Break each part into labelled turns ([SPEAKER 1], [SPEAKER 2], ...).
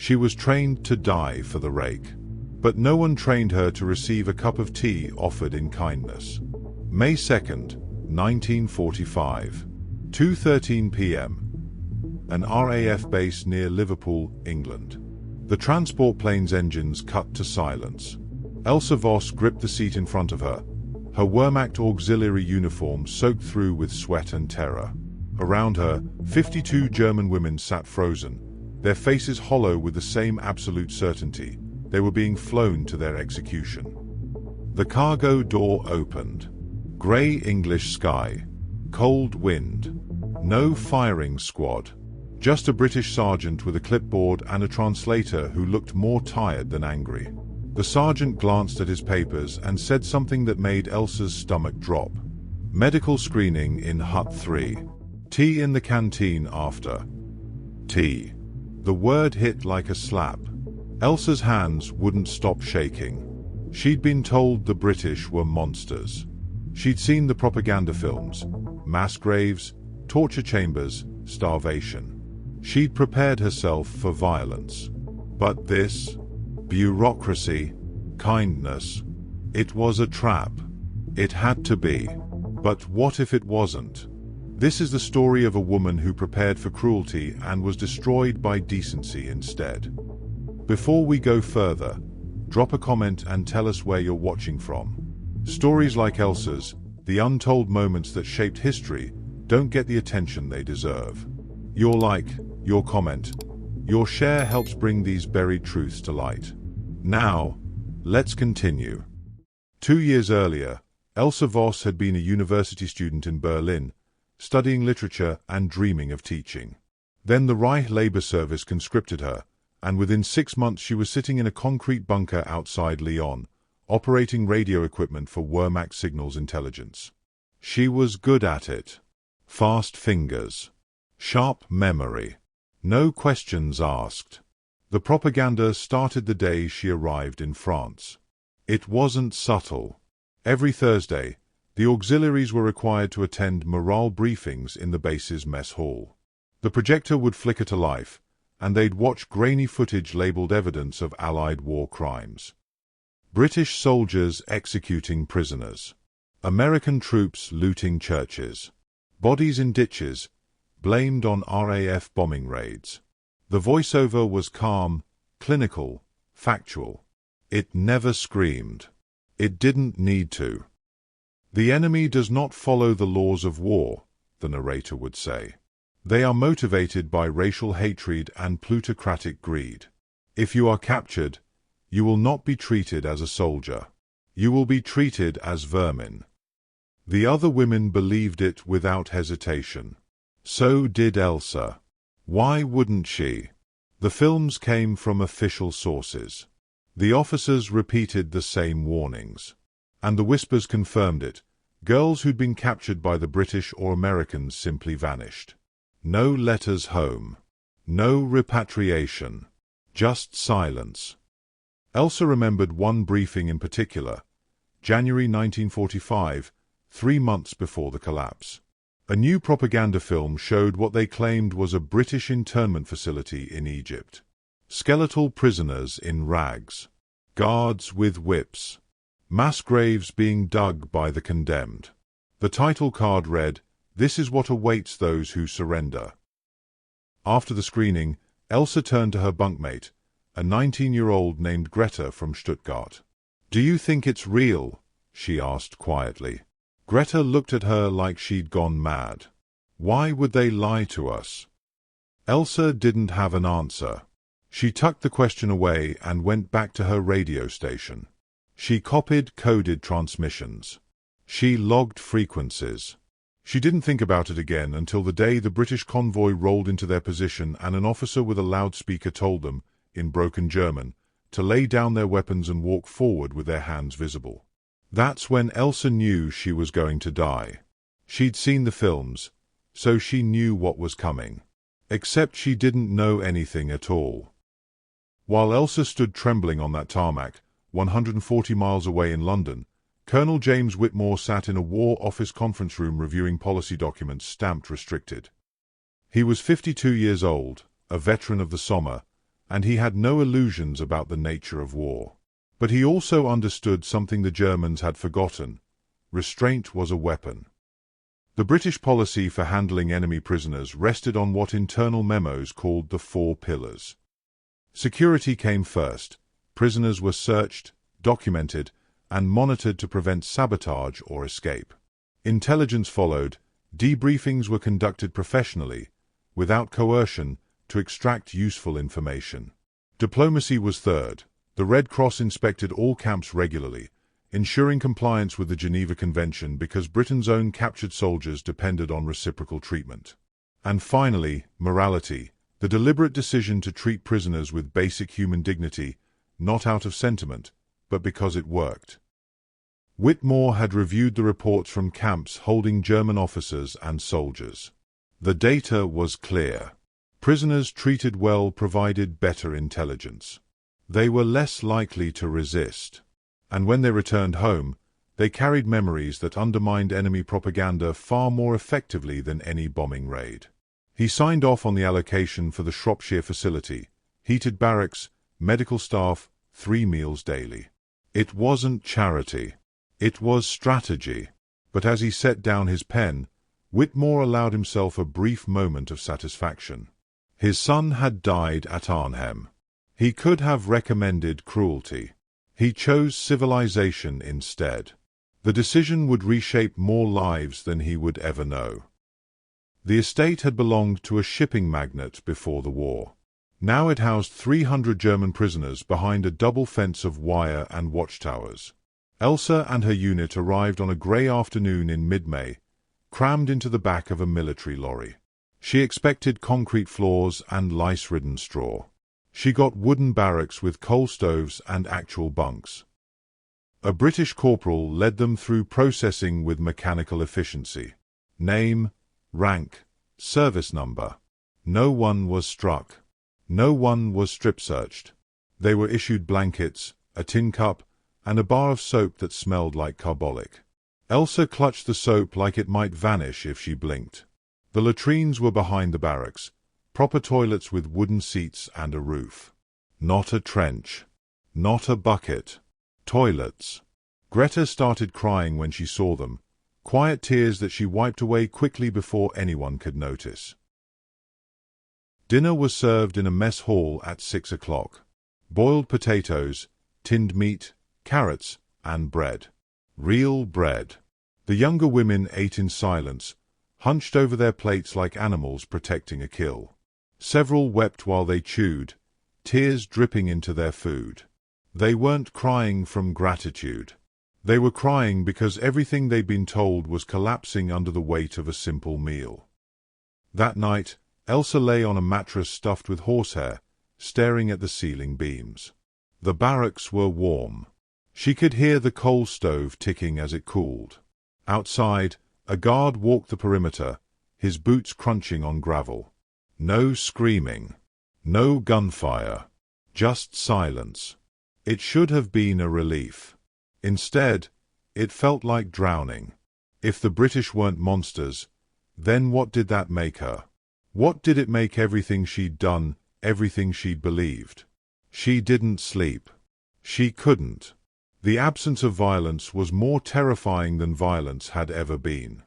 [SPEAKER 1] She was trained to die for the rake. But no one trained her to receive a cup of tea offered in kindness. May 2nd, 1945. 2:13 p.m. An RAF base near Liverpool, England. The transport plane's engines cut to silence. Elsa Voss gripped the seat in front of her, her Wehrmacht auxiliary uniform soaked through with sweat and terror. Around her, 52 German women sat frozen, their faces hollow with the same absolute certainty. They were being flown to their execution. The cargo door opened. Grey English sky. Cold wind. No firing squad. Just a British sergeant with a clipboard and a translator who looked more tired than angry. The sergeant glanced at his papers and said something that made Elsa's stomach drop. Medical screening in Hut 3. Tea in the canteen after. Tea. The word hit like a slap. Elsa's hands wouldn't stop shaking. She'd been told the British were monsters. She'd seen the propaganda films, mass graves, torture chambers, starvation. She'd prepared herself for violence. But this, bureaucracy, kindness, it was a trap. It had to be. But what if it wasn't? This is the story of a woman who prepared for cruelty and was destroyed by decency instead. Before we go further, drop a comment and tell us where you're watching from. Stories like Elsa's, the untold moments that shaped history, don't get the attention they deserve. Your like, your comment, your share helps bring these buried truths to light. Now, let's continue. 2 years earlier, Elsa Voss had been a university student in Berlin, studying literature and dreaming of teaching. Then the Reich Labor Service conscripted her, and within 6 months she was sitting in a concrete bunker outside Lyon, operating radio equipment for Wehrmacht signals intelligence. She was good at it. Fast fingers. Sharp memory. No questions asked. The propaganda started the day she arrived in France. It wasn't subtle. Every Thursday, the auxiliaries were required to attend morale briefings in the base's mess hall. The projector would flicker to life, and they'd watch grainy footage labeled evidence of Allied war crimes. British soldiers executing prisoners. American troops looting churches. Bodies in ditches, blamed on RAF bombing raids. The voiceover was calm, clinical, factual. It never screamed. It didn't need to. The enemy does not follow the laws of war, the narrator would say. They are motivated by racial hatred and plutocratic greed. If you are captured, you will not be treated as a soldier. You will be treated as vermin. The other women believed it without hesitation. So did Elsa. Why wouldn't she? The films came from official sources. The officers repeated the same warnings. And the whispers confirmed it. Girls who'd been captured by the British or Americans simply vanished. No letters home. No repatriation. Just silence. Elsa remembered one briefing in particular. January 1945, 3 months before the collapse. A new propaganda film showed what they claimed was a British internment facility in Egypt. Skeletal prisoners in rags. Guards with whips. Mass graves being dug by the condemned. The title card read, "This is what awaits those who surrender." After the screening, Elsa turned to her bunkmate, a 19-year-old named Greta from Stuttgart. "Do you think it's real?" she asked quietly. Greta looked at her like she'd gone mad. "Why would they lie to us?" Elsa didn't have an answer. She tucked the question away and went back to her radio station. She copied coded transmissions. She logged frequencies. She didn't think about it again until the day the British convoy rolled into their position and an officer with a loudspeaker told them, in broken German, to lay down their weapons and walk forward with their hands visible. That's when Elsa knew she was going to die. She'd seen the films, so she knew what was coming. Except she didn't know anything at all. While Elsa stood trembling on that tarmac, 140 miles away in London, Colonel James Whitmore sat in a War Office conference room reviewing policy documents stamped restricted. He was 52 years old, a veteran of the Somme, and he had no illusions about the nature of war. But he also understood something the Germans had forgotten: restraint was a weapon. The British policy for handling enemy prisoners rested on what internal memos called the 4 pillars. Security came first. Prisoners were searched, documented, and monitored to prevent sabotage or escape. Intelligence followed. Debriefings were conducted professionally, without coercion, to extract useful information. Diplomacy was third. The Red Cross inspected all camps regularly, ensuring compliance with the Geneva Convention because Britain's own captured soldiers depended on reciprocal treatment. And finally, morality, the deliberate decision to treat prisoners with basic human dignity, not out of sentiment, but because it worked. Whitmore had reviewed the reports from camps holding German officers and soldiers. The data was clear. Prisoners treated well provided better intelligence. They were less likely to resist. And when they returned home, they carried memories that undermined enemy propaganda far more effectively than any bombing raid. He signed off on the allocation for the Shropshire facility: heated barracks, medical staff, 3 meals daily. It wasn't charity. It was strategy. But as he set down his pen, Whitmore allowed himself a brief moment of satisfaction. His son had died at Arnhem. He could have recommended cruelty. He chose civilization instead. The decision would reshape more lives than he would ever know. The estate had belonged to a shipping magnate before the war. Now it housed 300 German prisoners behind a double fence of wire and watchtowers. Elsa and her unit arrived on a grey afternoon in mid-May, crammed into the back of a military lorry. She expected concrete floors and lice-ridden straw. She got wooden barracks with coal stoves and actual bunks. A British corporal led them through processing with mechanical efficiency. Name, rank, service number. No one was struck. No one was strip-searched. They were issued blankets, a tin cup, and a bar of soap that smelled like carbolic. Elsa clutched the soap like it might vanish if she blinked. The latrines were behind the barracks, proper toilets with wooden seats and a roof. Not a trench. Not a bucket. Toilets. Greta started crying when she saw them, quiet tears that she wiped away quickly before anyone could notice. Dinner was served in a mess hall at 6 o'clock. Boiled potatoes, tinned meat, carrots, and bread. Real bread. The younger women ate in silence, hunched over their plates like animals protecting a kill. Several wept while they chewed, tears dripping into their food. They weren't crying from gratitude. They were crying because everything they'd been told was collapsing under the weight of a simple meal. That night, Elsa lay on a mattress stuffed with horsehair, staring at the ceiling beams. The barracks were warm. She could hear the coal stove ticking as it cooled. Outside, a guard walked the perimeter, his boots crunching on gravel. No screaming. No gunfire. Just silence. It should have been a relief. Instead, it felt like drowning. If the British weren't monsters, then what did that make her? What did it make everything she'd done, everything she'd believed? She didn't sleep. She couldn't. The absence of violence was more terrifying than violence had ever been.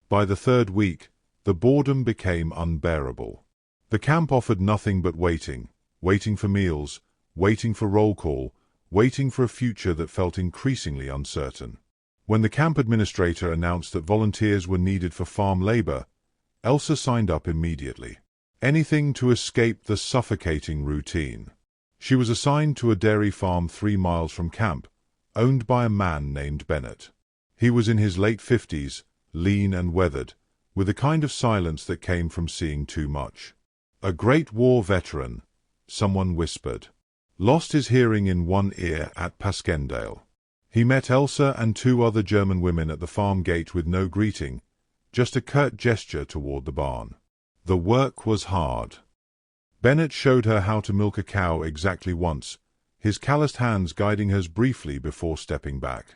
[SPEAKER 1] By the 3rd week, the boredom became unbearable. The camp offered nothing but waiting, waiting for meals, waiting for roll call, waiting for a future that felt increasingly uncertain. When the camp administrator announced that volunteers were needed for farm labor, Elsa signed up immediately. Anything to escape the suffocating routine. She was assigned to a dairy farm 3 miles from camp, owned by a man named Bennett. He was in his late 50s, lean and weathered, with a kind of silence that came from seeing too much. A Great War veteran, someone whispered. Lost his hearing in one ear at Paskendale. He met Elsa and 2 other German women at the farm gate with no greeting, just a curt gesture toward the barn. The work was hard. Bennett showed her how to milk a cow exactly once, his calloused hands guiding her briefly before stepping back.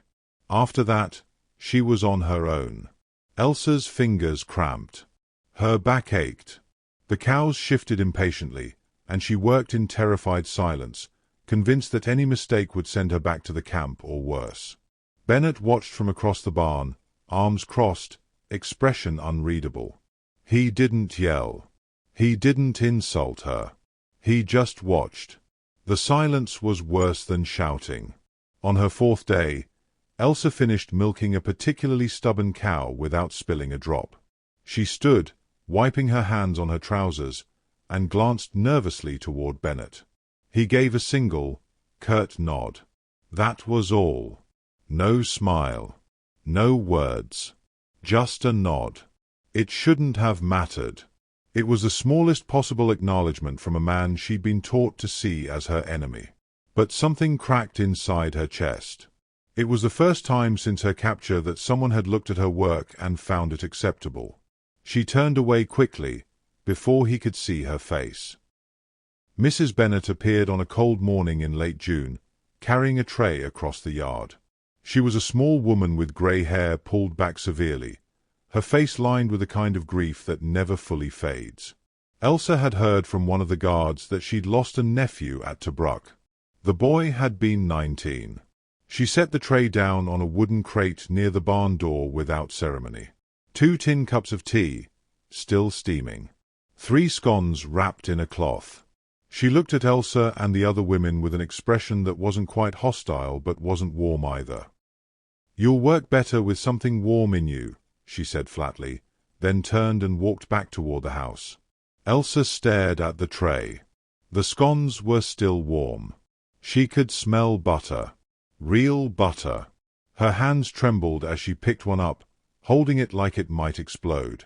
[SPEAKER 1] After that, she was on her own. Elsa's fingers cramped. Her back ached. The cows shifted impatiently, and she worked in terrified silence, convinced that any mistake would send her back to the camp or worse. Bennett watched from across the barn, arms crossed, expression unreadable. He didn't yell. He didn't insult her. He just watched. The silence was worse than shouting. On her fourth day, Elsa finished milking a particularly stubborn cow without spilling a drop. She stood, wiping her hands on her trousers, and glanced nervously toward Bennett. He gave a single, curt nod. That was all. No smile. No words. Just a nod. It shouldn't have mattered. It was the smallest possible acknowledgement from a man she'd been taught to see as her enemy. But something cracked inside her chest. It was the first time since her capture that someone had looked at her work and found it acceptable. She turned away quickly, before he could see her face. Mrs. Bennett appeared on a cold morning in late June, carrying a tray across the yard. She was a small woman with grey hair pulled back severely, her face lined with a kind of grief that never fully fades. Elsa had heard from one of the guards that she'd lost a nephew at Tobruk. The boy had been 19. She set the tray down on a wooden crate near the barn door without ceremony. 2 tin cups of tea, still steaming. 3 scones wrapped in a cloth. She looked at Elsa and the other women with an expression that wasn't quite hostile but wasn't warm either. "You'll work better with something warm in you," she said flatly, then turned and walked back toward the house. Elsa stared at the tray. The scones were still warm. She could smell butter. Real butter. Her hands trembled as she picked one up, holding it like it might explode.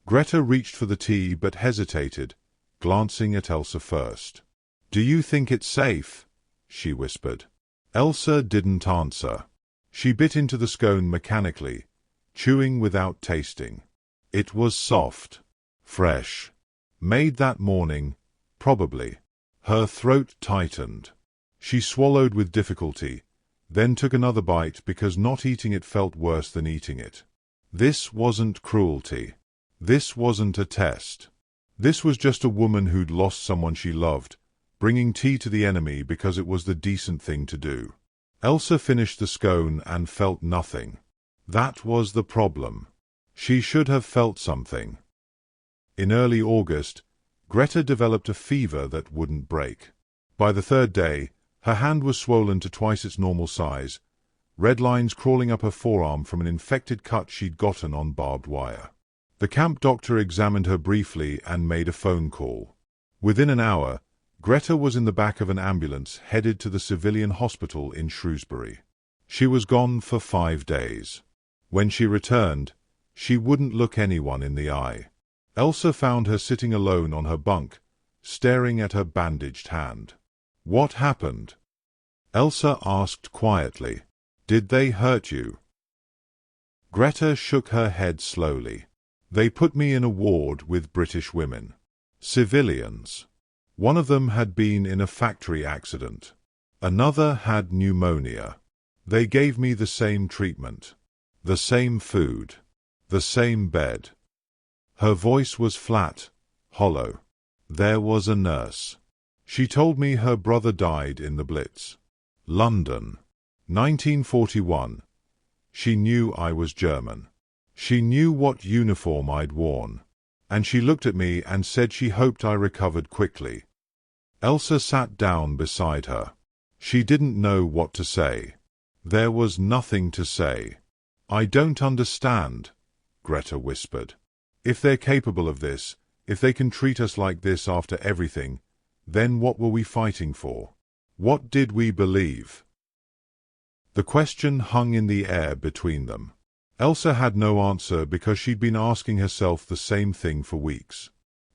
[SPEAKER 1] Greta reached for the tea but hesitated, glancing at Elsa first. "Do you think it's safe?" she whispered. Elsa didn't answer. She bit into the scone mechanically, chewing without tasting. It was soft. Fresh. Made that morning, probably. Her throat tightened. She swallowed with difficulty, then took another bite because not eating it felt worse than eating it. This wasn't cruelty. This wasn't a test. This was just a woman who'd lost someone she loved, bringing tea to the enemy because it was the decent thing to do. Elsa finished the scone and felt nothing. That was the problem. She should have felt something. In early August, Greta developed a fever that wouldn't break. By the 3rd day, her hand was swollen to twice its normal size, red lines crawling up her forearm from an infected cut she'd gotten on barbed wire. The camp doctor examined her briefly and made a phone call. Within an hour, Greta was in the back of an ambulance headed to the civilian hospital in Shrewsbury. She was gone for 5 days. When she returned, she wouldn't look anyone in the eye. Elsa found her sitting alone on her bunk, staring at her bandaged hand. "What happened?" Elsa asked quietly. "Did they hurt you?" Greta shook her head slowly. "They put me in a ward with British women. Civilians. One of them had been in a factory accident. Another had pneumonia. They gave me the same treatment. The same food. The same bed." Her voice was flat, hollow. "There was a nurse. She told me her brother died in the Blitz. London. 1941. She knew I was German. She knew what uniform I'd worn. And she looked at me and said she hoped I recovered quickly." Elsa sat down beside her. She didn't know what to say. There was nothing to say. "I don't understand," Greta whispered. "If they're capable of this, if they can treat us like this after everything, then what were we fighting for? What did we believe?" The question hung in the air between them. Elsa had no answer because she'd been asking herself the same thing for weeks.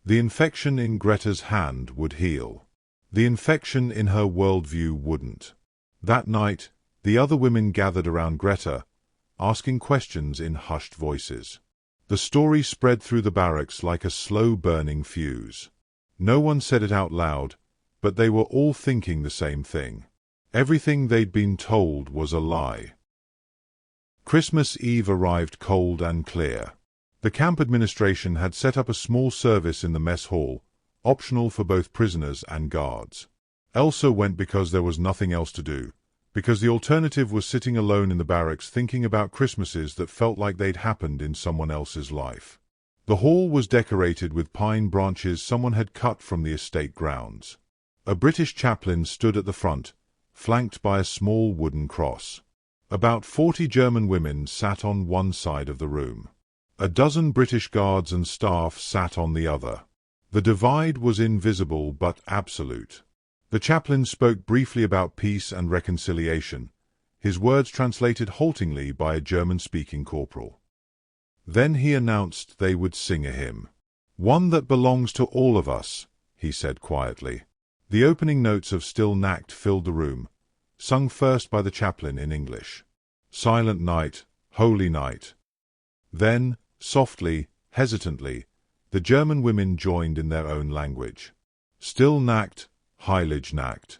[SPEAKER 1] The infection in Greta's hand would heal. The infection in her worldview wouldn't. That night, the other women gathered around Greta, asking questions in hushed voices. The story spread through the barracks like a slow-burning fuse. No one said it out loud, but they were all thinking the same thing. Everything they'd been told was a lie. Christmas Eve arrived cold and clear. The camp administration had set up a small service in the mess hall, optional for both prisoners and guards. Elsa went because there was nothing else to do, because the alternative was sitting alone in the barracks thinking about Christmases that felt like they'd happened in someone else's life. The hall was decorated with pine branches someone had cut from the estate grounds. A British chaplain stood at the front, flanked by a small wooden cross. About 40 German women sat on one side of the room. A dozen British guards and staff sat on the other. The divide was invisible but absolute. The chaplain spoke briefly about peace and reconciliation, his words translated haltingly by a German-speaking corporal. Then he announced they would sing a hymn. "One that belongs to all of us," he said quietly. The opening notes of Still Nacht filled the room, sung first by the chaplain in English. "Silent night, holy night." Then, softly, hesitantly, the German women joined in their own language. "Still Nacht, Heilige Nacht."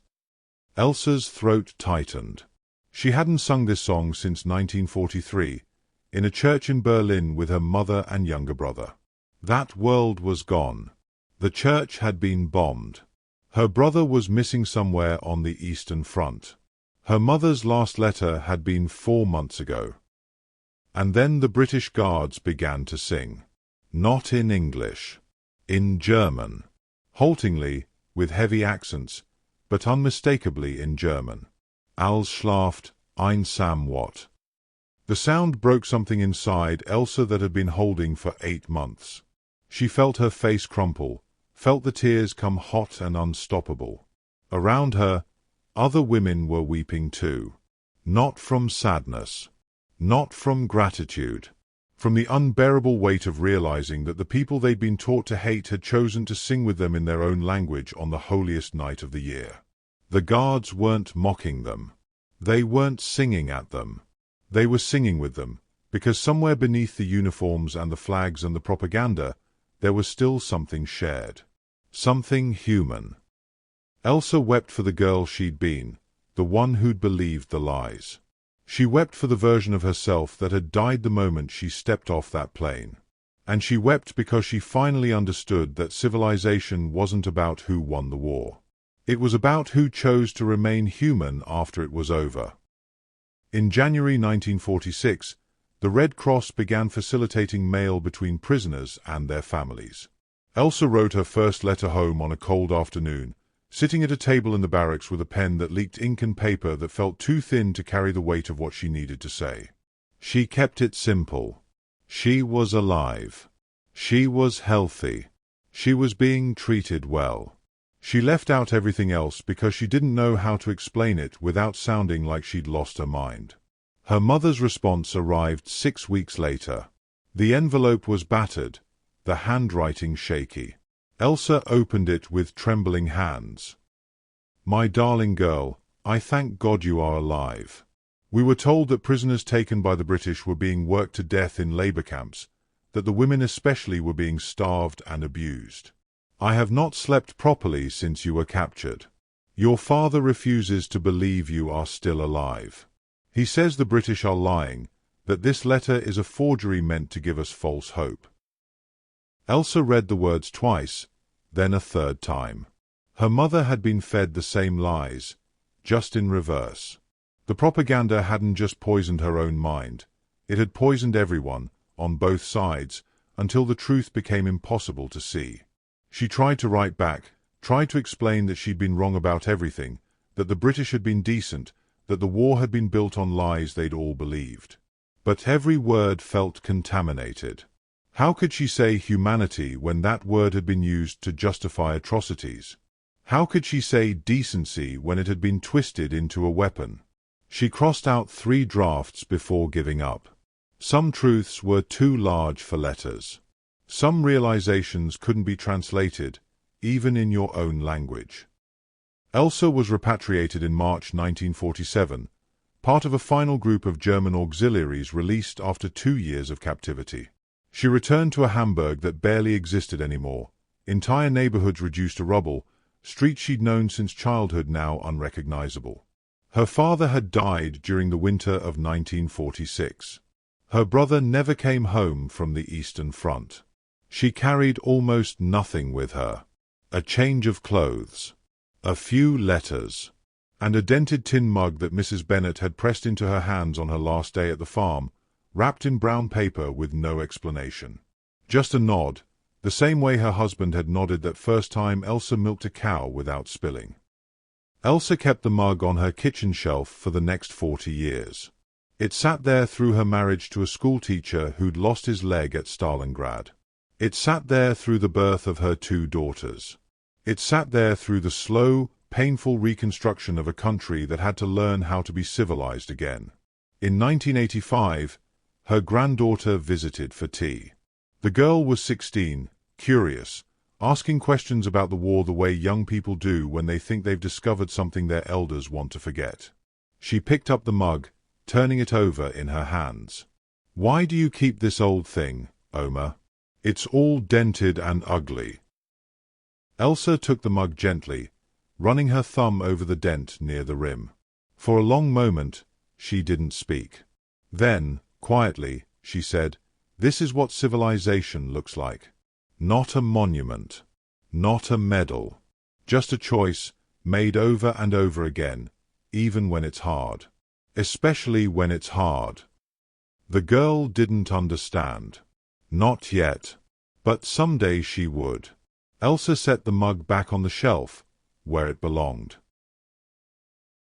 [SPEAKER 1] Elsa's throat tightened. She hadn't sung this song since 1943, in a church in Berlin with her mother and younger brother. That world was gone. The church had been bombed. Her brother was missing somewhere on the Eastern Front. Her mother's last letter had been 4 months ago. And then the British guards began to sing. Not in English. In German. Haltingly, with heavy accents, but unmistakably in German. Alles schlaft, einsamwort. The sound broke something inside Elsa that had been holding for 8 months. She felt her face crumple, felt the tears come hot and unstoppable. Around her, other women were weeping too. Not from sadness. Not from gratitude. From the unbearable weight of realizing that the people they'd been taught to hate had chosen to sing with them in their own language on the holiest night of the year. The guards weren't mocking them. They weren't singing at them. They were singing with them, because somewhere beneath the uniforms and the flags and the propaganda, there was still something shared. Something human. Elsa wept for the girl she'd been, the one who'd believed the lies. She wept for the version of herself that had died the moment she stepped off that plane. And she wept because she finally understood that civilization wasn't about who won the war. It was about who chose to remain human after it was over. In January 1946, the Red Cross began facilitating mail between prisoners and their families. Elsa wrote her first letter home on a cold afternoon, sitting at a table in the barracks with a pen that leaked ink and paper that felt too thin to carry the weight of what she needed to say. She kept it simple. She was alive. She was healthy. She was being treated well. She left out everything else because she didn't know how to explain it without sounding like she'd lost her mind. Her mother's response arrived 6 weeks later. The envelope was battered, the handwriting shaky. Elsa opened it with trembling hands. "My darling girl, I thank God you are alive. We were told that prisoners taken by the British were being worked to death in labor camps, that the women especially were being starved and abused. I have not slept properly since you were captured. Your father refuses to believe you are still alive. He says the British are lying, that this letter is a forgery meant to give us false hope." Elsa read the words twice, then a third time. Her mother had been fed the same lies, just in reverse. The propaganda hadn't just poisoned her own mind. It had poisoned everyone, on both sides, until the truth became impossible to see. She tried to write back, tried to explain that she'd been wrong about everything, that the British had been decent, that the war had been built on lies they'd all believed. But every word felt contaminated. How could she say humanity when that word had been used to justify atrocities? How could she say decency when it had been twisted into a weapon? She crossed out 3 drafts before giving up. Some truths were too large for letters. Some realizations couldn't be translated, even in your own language. Elsa was repatriated in March 1947, part of a final group of German auxiliaries released after 2 years of captivity. She returned to a Hamburg that barely existed anymore, entire neighborhoods reduced to rubble, streets she'd known since childhood now unrecognizable. Her father had died during the winter of 1946. Her brother never came home from the Eastern Front. She carried almost nothing with her. a change of clothes, a few letters, and a dented tin mug that Mrs. Bennet had pressed into her hands on her last day at the farm, wrapped in brown paper with no explanation. Just a nod, the same way her husband had nodded that first time Elsa milked a cow without spilling. Elsa kept the mug on her kitchen shelf for the next 40 years. It sat there through her marriage to a schoolteacher who'd lost his leg at Stalingrad. It sat there through the birth of her 2 daughters. It sat there through the slow, painful reconstruction of a country that had to learn how to be civilized again. In 1985, her granddaughter visited for tea. The girl was 16, curious, asking questions about the war the way young people do when they think they've discovered something their elders want to forget. She picked up the mug, turning it over in her hands. "Why do you keep this old thing, Oma? It's all dented and ugly." Elsa took the mug gently, running her thumb over the dent near the rim. For a long moment, she didn't speak. Then, quietly, she said, "This is what civilization looks like. Not a monument. Not a medal. Just a choice, made over and over again, even when it's hard. Especially when it's hard." The girl didn't understand. Not yet. But someday she would. Elsa set the mug back on the shelf, where it belonged.